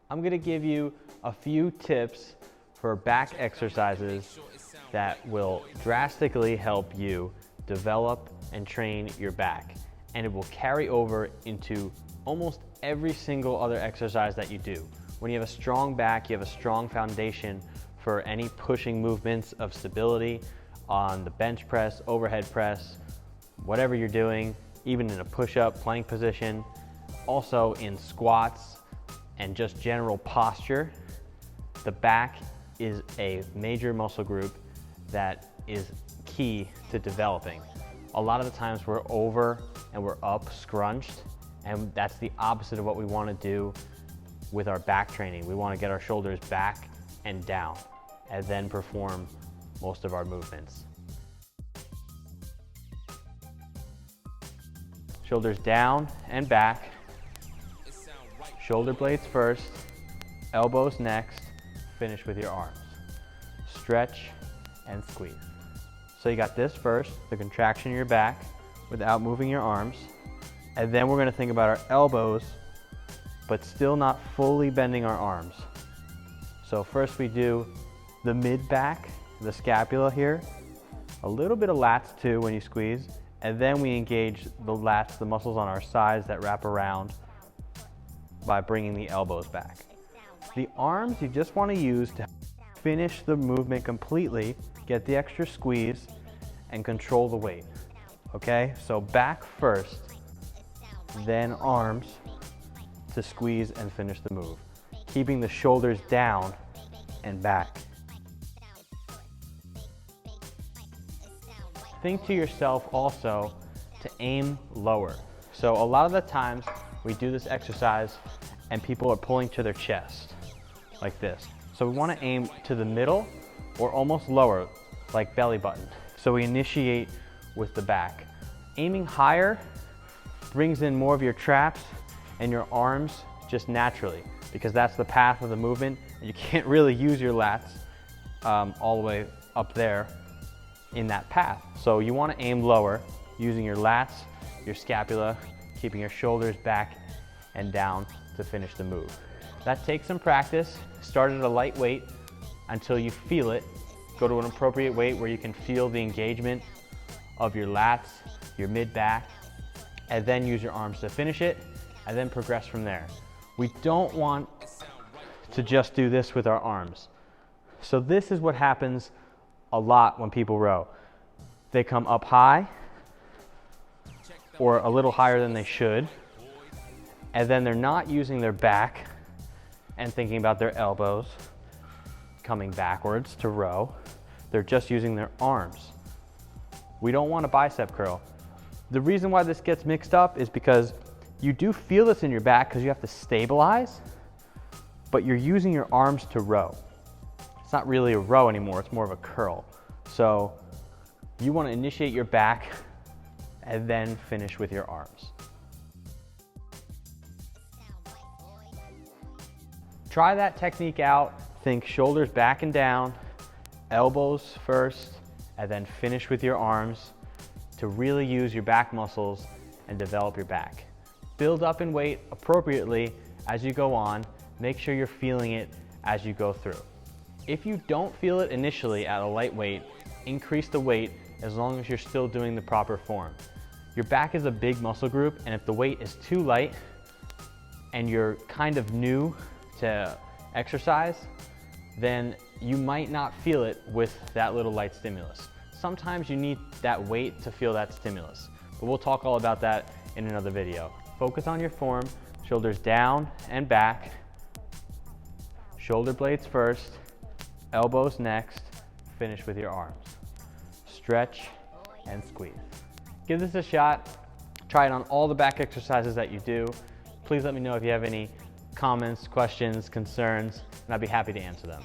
I'm gonna give you a few tips for back exercises that will drastically help you develop and train your back. And it will carry over into almost every single other exercise that you do. When you have a strong back, you have a strong foundation for any pushing movements of stability on the bench press, overhead press, whatever you're doing, even in a push-up, plank position, also in squats and just general posture. The back is a major muscle group that is key to developing. A lot of the times we're over and we're up scrunched, and that's the opposite of what we want to do with our back training. We want to get our shoulders back and down and then perform most of our movements. Shoulders down and back, shoulder blades first, elbows next, finish with your arms. Stretch and squeeze. So you got this first, the contraction of your back without moving your arms. And then we're gonna think about our elbows, but still not fully bending our arms. So first we do the mid back, the scapula here, a little bit of lats too when you squeeze, and then we engage the lats, the muscles on our sides that wrap around by bringing the elbows back. The arms you just wanna use to finish the movement completely, get the extra squeeze, and control the weight, okay? So back first, then arms to squeeze and finish the move, keeping the shoulders down and back. Think to yourself also to aim lower. So a lot of the times we do this exercise and people are pulling to their chest like this. So we want to aim to the middle or almost lower, like belly button. So we initiate with the back. Aiming higher brings in more of your traps and your arms just naturally, because that's the path of the movement. And you can't really use your lats all the way up there in that path. So you want to aim lower using your lats, your scapula, keeping your shoulders back and down to finish the move. That takes some practice. Start at a light weight until you feel it. Go to an appropriate weight where you can feel the engagement of your lats, your mid back, and then use your arms to finish it, and then progress from there. We don't want to just do this with our arms. So this is what happens a lot when people row. They come up high or a little higher than they should, and then they're not using their back and thinking about their elbows coming backwards to row. They're just using their arms. We don't want a bicep curl. The reason why this gets mixed up is because you do feel this in your back because you have to stabilize, but you're using your arms to row. It's not really a row anymore, it's more of a curl. So you want to initiate your back and then finish with your arms. Try that technique out. Think shoulders back and down, elbows first, and then finish with your arms to really use your back muscles and develop your back. Build up in weight appropriately as you go on. Make sure you're feeling it as you go through. If you don't feel it initially at a light weight, increase the weight as long as you're still doing the proper form. Your back is a big muscle group, and if the weight is too light and you're kind of new to exercise, then you might not feel it with that little light stimulus. Sometimes you need that weight to feel that stimulus, but we'll talk all about that in another video. Focus on your form, shoulders down and back, shoulder blades first, elbows next, finish with your arms. Stretch and squeeze. Give this a shot. Try it on all the back exercises that you do. Please let me know if you have any comments, questions, concerns, and I'd be happy to answer them.